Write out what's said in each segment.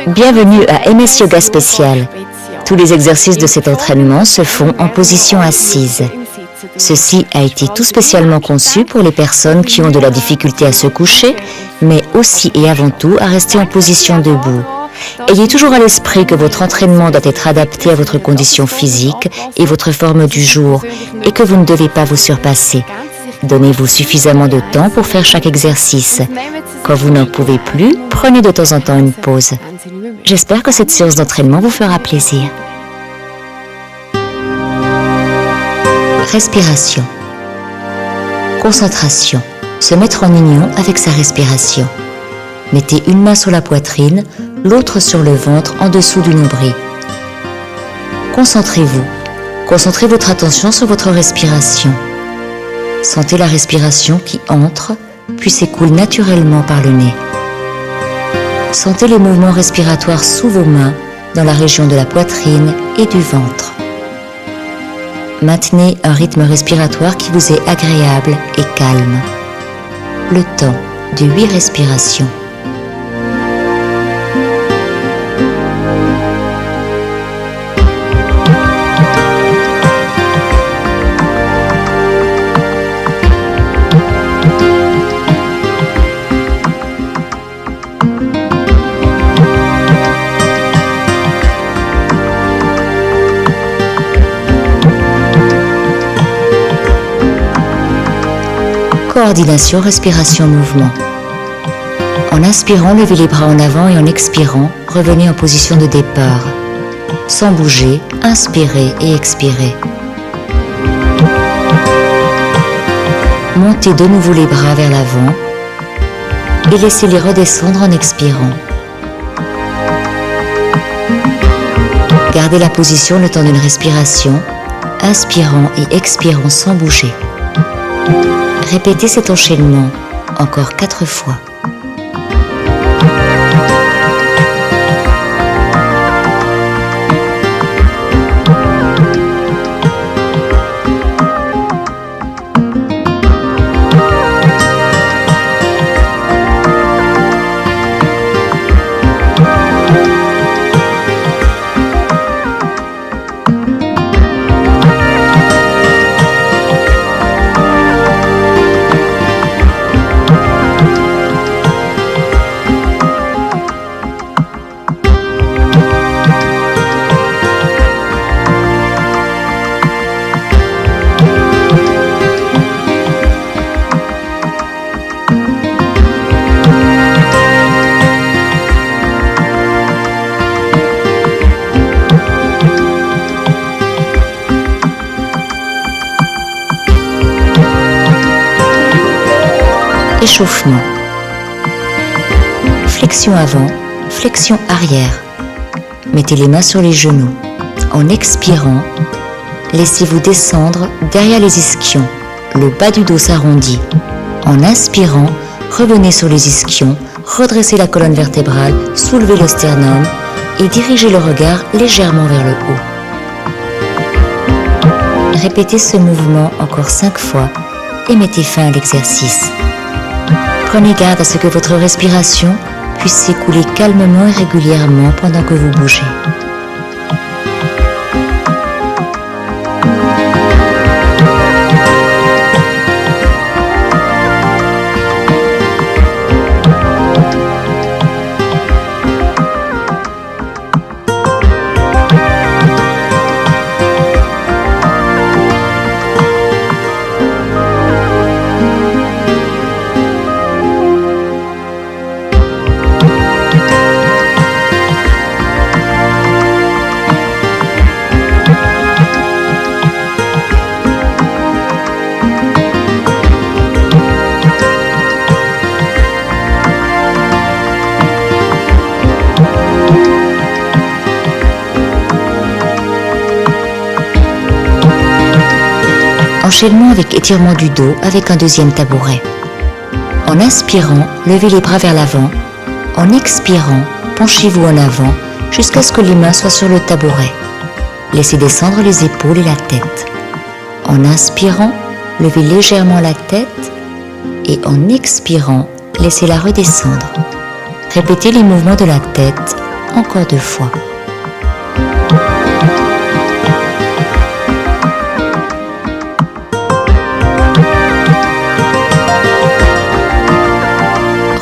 Bienvenue à MS Yoga Spécial. Tous les exercices de cet entraînement se font en position assise. Ceci a été tout spécialement conçu pour les personnes qui ont de la difficulté à se coucher, mais aussi et avant tout à rester en position debout. Ayez toujours à l'esprit que votre entraînement doit être adapté à votre condition physique et votre forme du jour, et que vous ne devez pas vous surpasser. Donnez-vous suffisamment de temps pour faire chaque exercice. Quand vous n'en pouvez plus, prenez de temps en temps une pause. J'espère que cette séance d'entraînement vous fera plaisir. Respiration. Concentration. Se mettre en union avec sa respiration. Mettez une main sur la poitrine, l'autre sur le ventre en dessous du nombril. Concentrez-vous. Concentrez votre attention sur votre respiration. Sentez la respiration qui entre, puis s'écoule naturellement par le nez. Sentez les mouvements respiratoires sous vos mains, dans la région de la poitrine et du ventre. Maintenez un rythme respiratoire qui vous est agréable et calme. Le temps de 8 respirations. Coordination, respiration, mouvement. En inspirant, levez les bras en avant et en expirant, revenez en position de départ. Sans bouger, inspirez et expirez. Montez de nouveau les bras vers l'avant et laissez-les redescendre en expirant. Gardez la position le temps d'une respiration, inspirant et expirant sans bouger. Répétez cet enchaînement encore 4 fois. Échauffement. Flexion avant, flexion arrière. Mettez les mains sur les genoux. En expirant, laissez-vous descendre derrière les ischions. Le bas du dos s'arrondit. En inspirant, revenez sur les ischions, redressez la colonne vertébrale, soulevez le sternum et dirigez le regard légèrement vers le haut. Répétez ce mouvement encore 5 fois et mettez fin à l'exercice. Prenez garde à ce que votre respiration puisse s'écouler calmement et régulièrement pendant que vous bougez. Enchaînement avec étirement du dos avec un deuxième tabouret. En inspirant, levez les bras vers l'avant. En expirant, penchez-vous en avant jusqu'à ce que les mains soient sur le tabouret. Laissez descendre les épaules et la tête. En inspirant, levez légèrement la tête et en expirant, laissez-la redescendre. Répétez les mouvements de la tête encore 2 fois.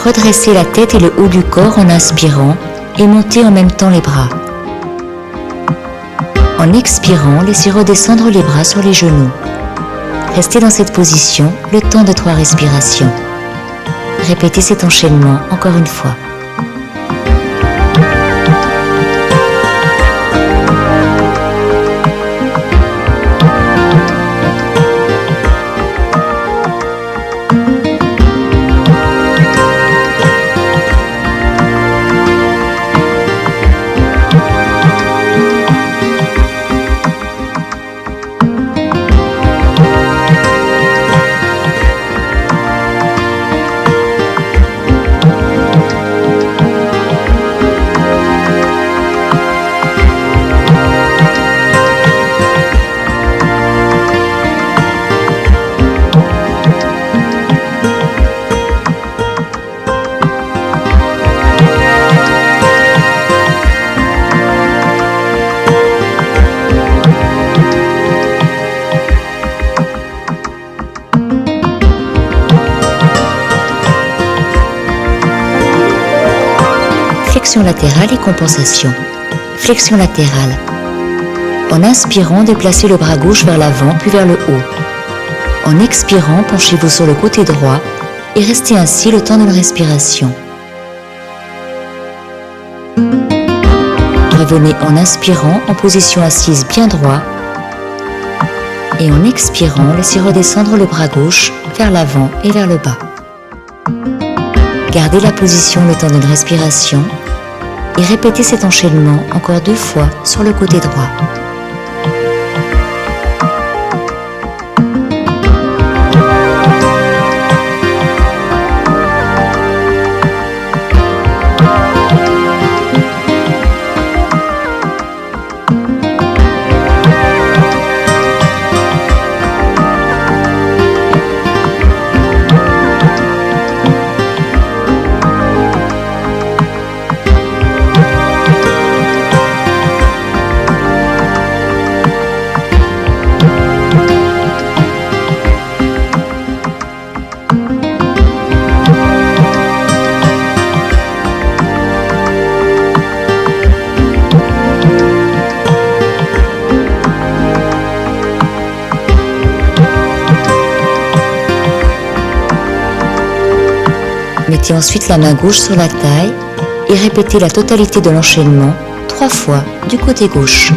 Redressez la tête et le haut du corps en inspirant et montez en même temps les bras. En expirant, laissez redescendre les bras sur les genoux. Restez dans cette position le temps de 3 respirations. Répétez cet enchaînement encore une fois. Flexion latérale et compensation. Flexion latérale. En inspirant, déplacez le bras gauche vers l'avant puis vers le haut. En expirant, penchez-vous sur le côté droit et restez ainsi le temps d'une respiration. Revenez en inspirant en position assise bien droit et en expirant, laissez redescendre le bras gauche vers l'avant et vers le bas. Gardez la position le temps d'une respiration et répétez cet enchaînement encore 2 fois sur le côté droit. Mettez ensuite la main gauche sur la taille et répétez la totalité de l'enchaînement 3 fois du côté gauche.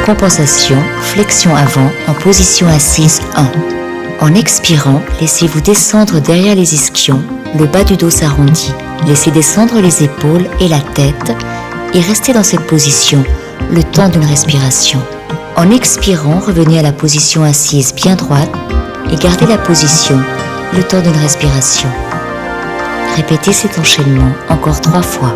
Compensation, flexion avant en position assise 1. En expirant, laissez-vous descendre derrière les ischions, le bas du dos s'arrondit. Laissez descendre les épaules et la tête et restez dans cette position le temps d'une respiration. En expirant, revenez à la position assise bien droite et gardez la position le temps d'une respiration. Répétez cet enchaînement encore 3 fois.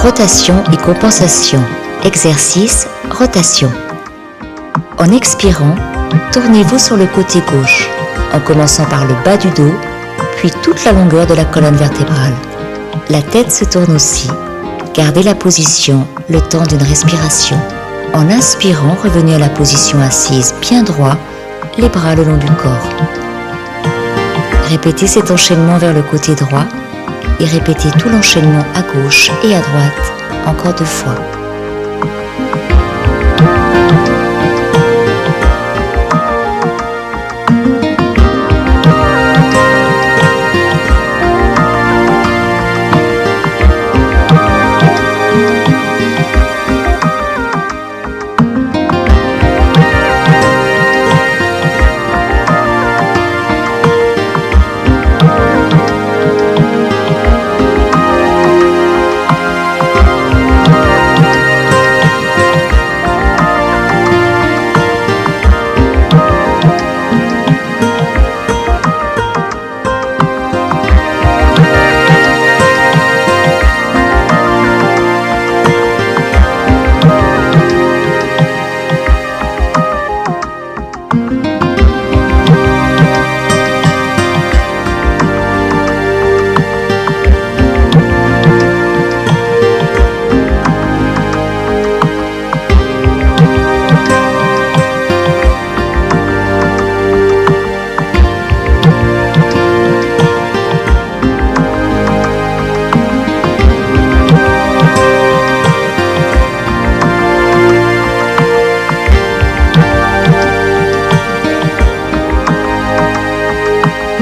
Rotation et compensation. Exercice, rotation. En expirant, tournez-vous sur le côté gauche, en commençant par le bas du dos, puis toute la longueur de la colonne vertébrale. La tête se tourne aussi. Gardez la position le temps d'une respiration. En inspirant, revenez à la position assise, bien droit, les bras le long du corps. Répétez cet enchaînement vers le côté droit et répétez tout l'enchaînement à gauche et à droite, encore 2 fois.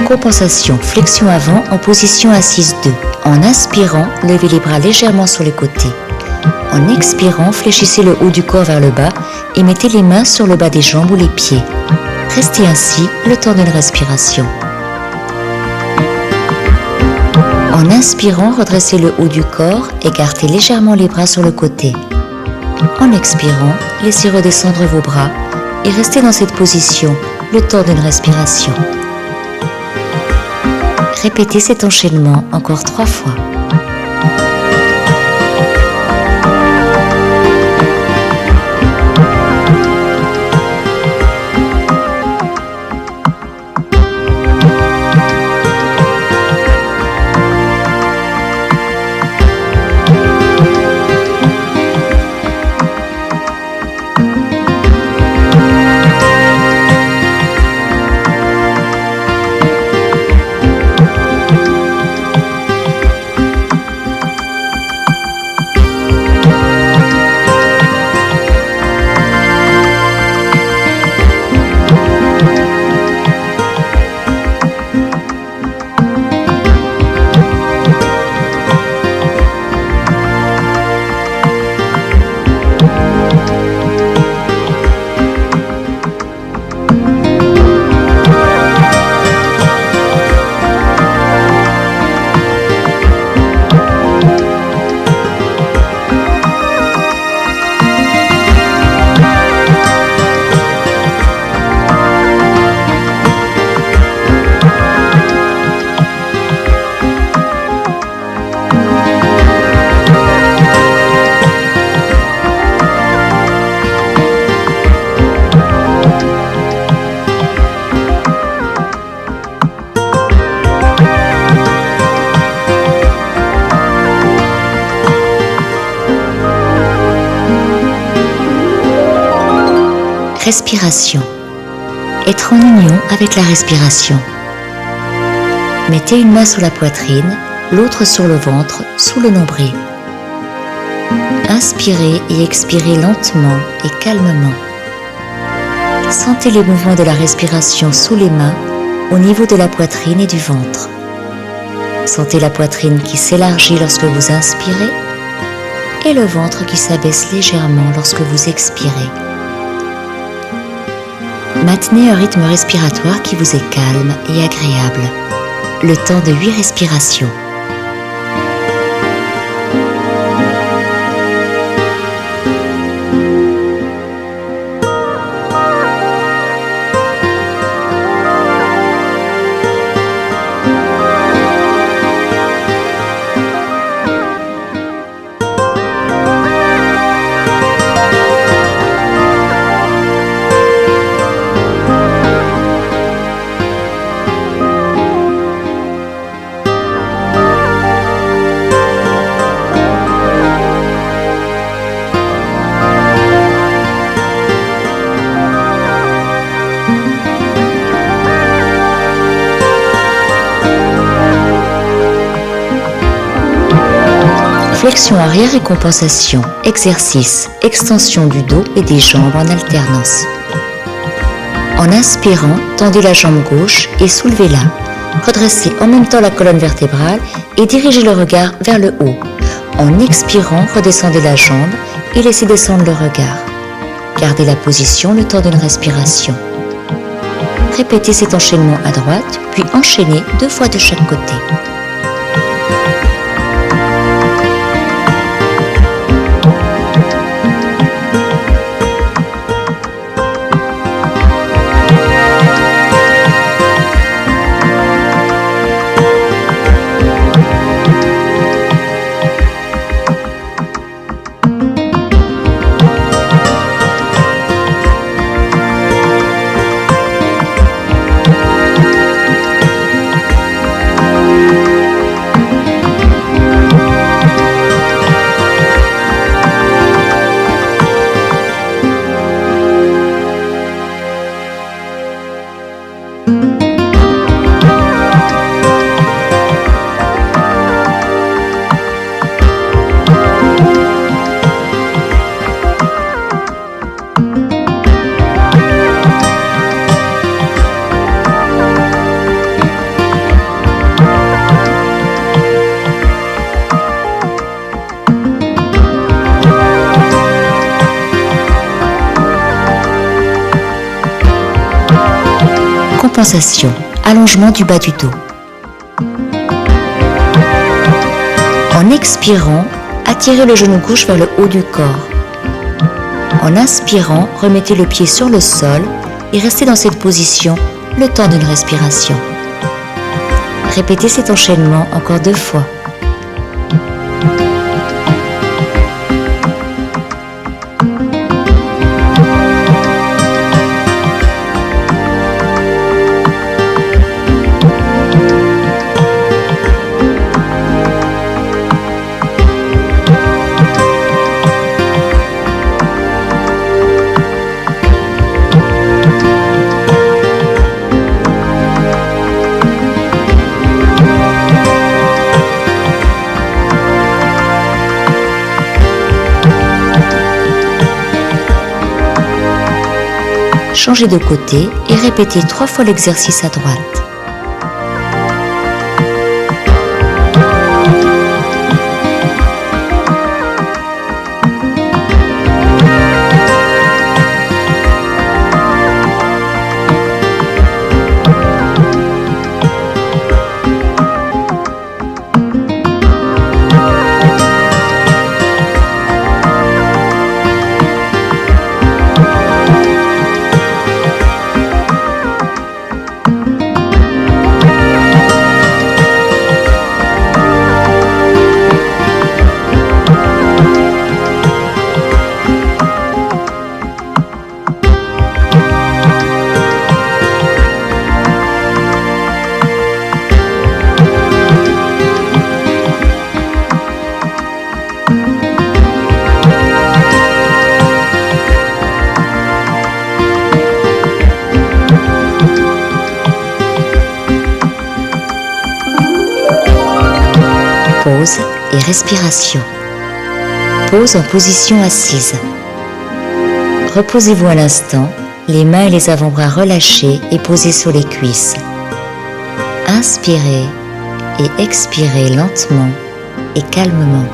Compensation, flexion avant en position assise 2. En inspirant, levez les bras légèrement sur les côtés. En expirant, fléchissez le haut du corps vers le bas et mettez les mains sur le bas des jambes ou les pieds. Restez ainsi le temps d'une respiration. En inspirant, redressez le haut du corps, écartez légèrement les bras sur le côté. En expirant, laissez redescendre vos bras et restez dans cette position le temps d'une respiration. Répétez cet enchaînement encore 3 fois. Respiration. Être en union avec la respiration. Mettez une main sur la poitrine, l'autre sur le ventre, sous le nombril. Inspirez et expirez lentement et calmement. Sentez les mouvements de la respiration sous les mains, au niveau de la poitrine et du ventre. Sentez la poitrine qui s'élargit lorsque vous inspirez et le ventre qui s'abaisse légèrement lorsque vous expirez. Maintenez un rythme respiratoire qui vous est calme et agréable. Le temps de 8 respirations. Flexion arrière et compensation. Exercice, extension du dos et des jambes en alternance. En inspirant, tendez la jambe gauche et soulevez-la. Redressez en même temps la colonne vertébrale et dirigez le regard vers le haut. En expirant, redescendez la jambe et laissez descendre le regard. Gardez la position le temps d'une respiration. Répétez cet enchaînement à droite, puis enchaînez 2 fois de chaque côté. Compensation, allongement du bas du dos. En expirant, attirez le genou gauche vers le haut du corps. En inspirant, remettez le pied sur le sol et restez dans cette position le temps d'une respiration. Répétez cet enchaînement encore 2 fois. Changez de côté et répétez 3 fois l'exercice à droite. Pause et respiration. Pause en position assise. Reposez-vous un instant, les mains et les avant-bras relâchés et posés sur les cuisses. Inspirez et expirez lentement et calmement.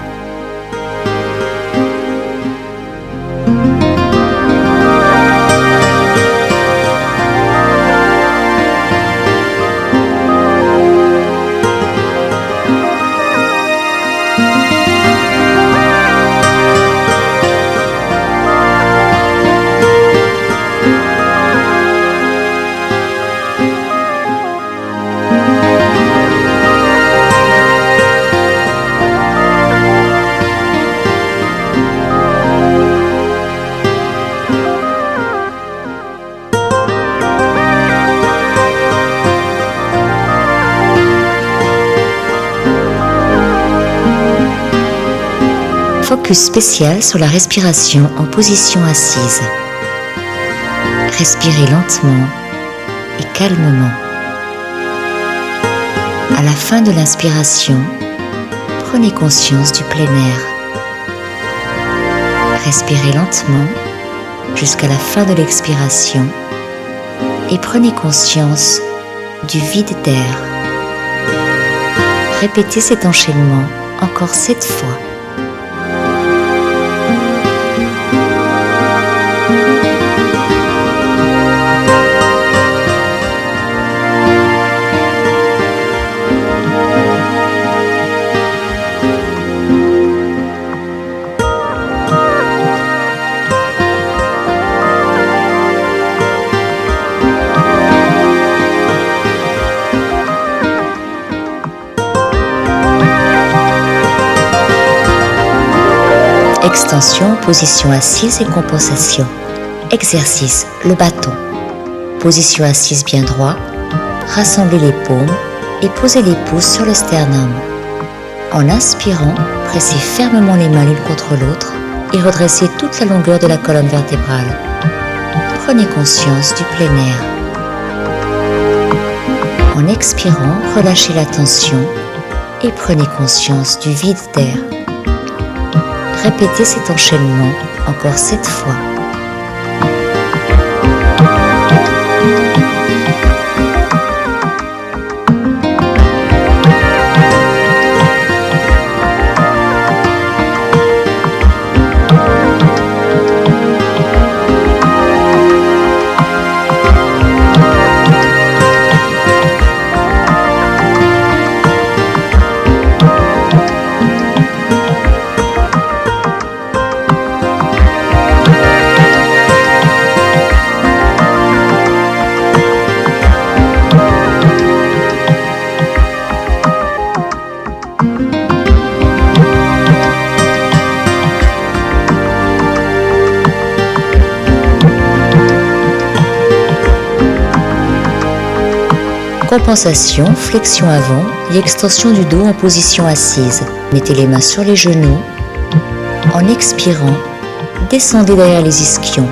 Focus spécial sur la respiration en position assise. Respirez lentement et calmement. À la fin de l'inspiration, prenez conscience du plein air. Respirez lentement jusqu'à la fin de l'expiration et prenez conscience du vide d'air. Répétez cet enchaînement encore 7 fois. Extension, position assise et compensation. Exercice, le bâton. Position assise bien droit. Rassemblez les paumes et posez les pouces sur le sternum. En inspirant, pressez fermement les mains l'une contre l'autre et redressez toute la longueur de la colonne vertébrale. Prenez conscience du plein air. En expirant, relâchez la tension et prenez conscience du vide d'air. Répétez cet enchaînement encore 7 fois. Compensation, flexion avant et extension du dos en position assise. Mettez les mains sur les genoux. En expirant, descendez derrière les ischions.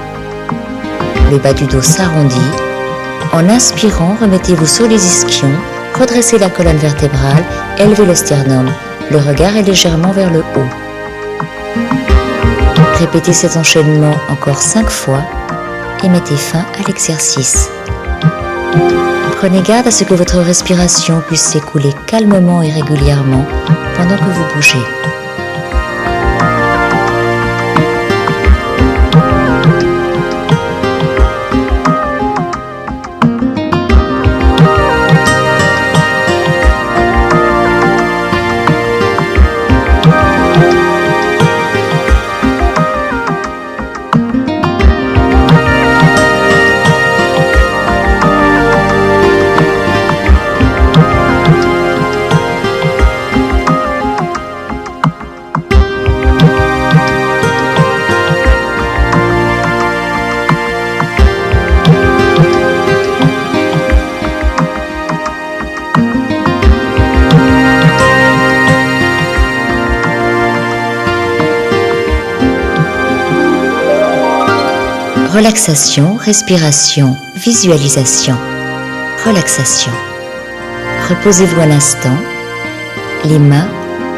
Le bas du dos s'arrondit. En inspirant, remettez-vous sur les ischions, redressez la colonne vertébrale, élevez le sternum. Le regard est légèrement vers le haut. Répétez cet enchaînement encore 5 fois et mettez fin à l'exercice. Prenez garde à ce que votre respiration puisse s'écouler calmement et régulièrement pendant que vous bougez. Relaxation, respiration, visualisation. Relaxation. Reposez-vous un instant, les mains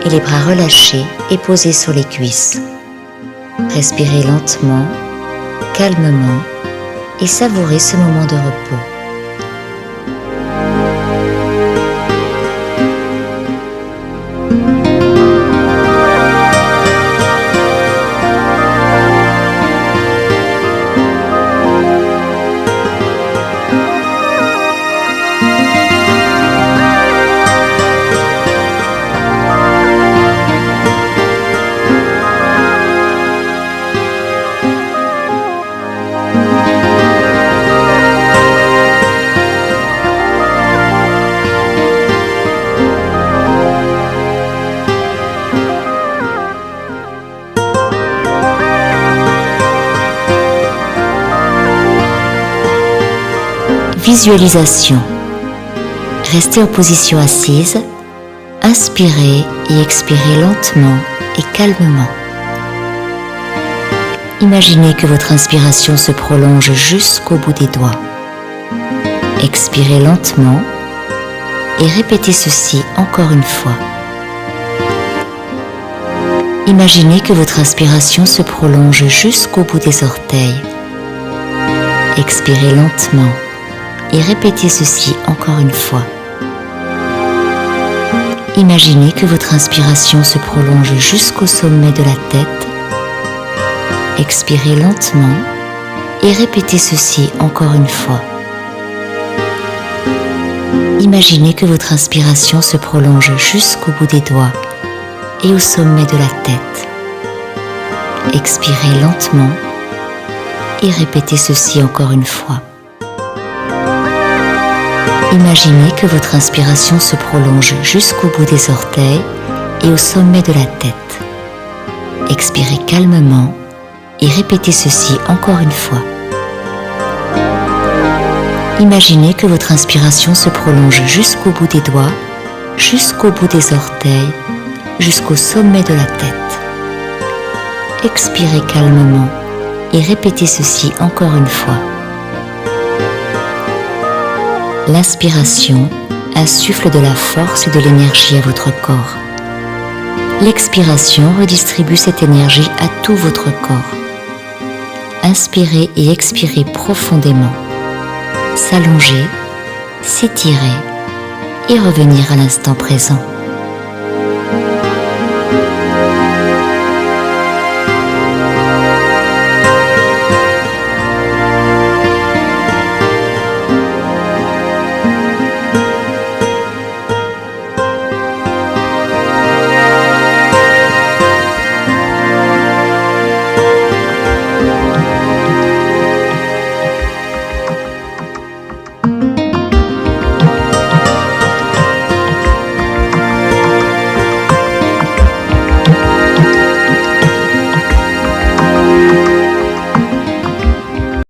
et les bras relâchés et posés sur les cuisses. Respirez lentement, calmement et savourez ce moment de repos. Visualisation. Restez en position assise, inspirez et expirez lentement et calmement. Imaginez que votre inspiration se prolonge jusqu'au bout des doigts. Expirez lentement et répétez ceci encore une fois. Imaginez que votre inspiration se prolonge jusqu'au bout des orteils. Expirez lentement et répétez ceci encore une fois. Imaginez que votre inspiration se prolonge jusqu'au sommet de la tête. Expirez lentement et répétez ceci encore une fois. Imaginez que votre inspiration se prolonge jusqu'au bout des doigts et au sommet de la tête. Expirez lentement et répétez ceci encore une fois. Imaginez que votre inspiration se prolonge jusqu'au bout des orteils et au sommet de la tête. Expirez calmement et répétez ceci encore une fois. Imaginez que votre inspiration se prolonge jusqu'au bout des doigts, jusqu'au bout des orteils, jusqu'au sommet de la tête. Expirez calmement et répétez ceci encore une fois. L'inspiration insuffle de la force et de l'énergie à votre corps. L'expiration redistribue cette énergie à tout votre corps. Inspirez et expirez profondément. S'allonger, s'étirer et revenir à l'instant présent.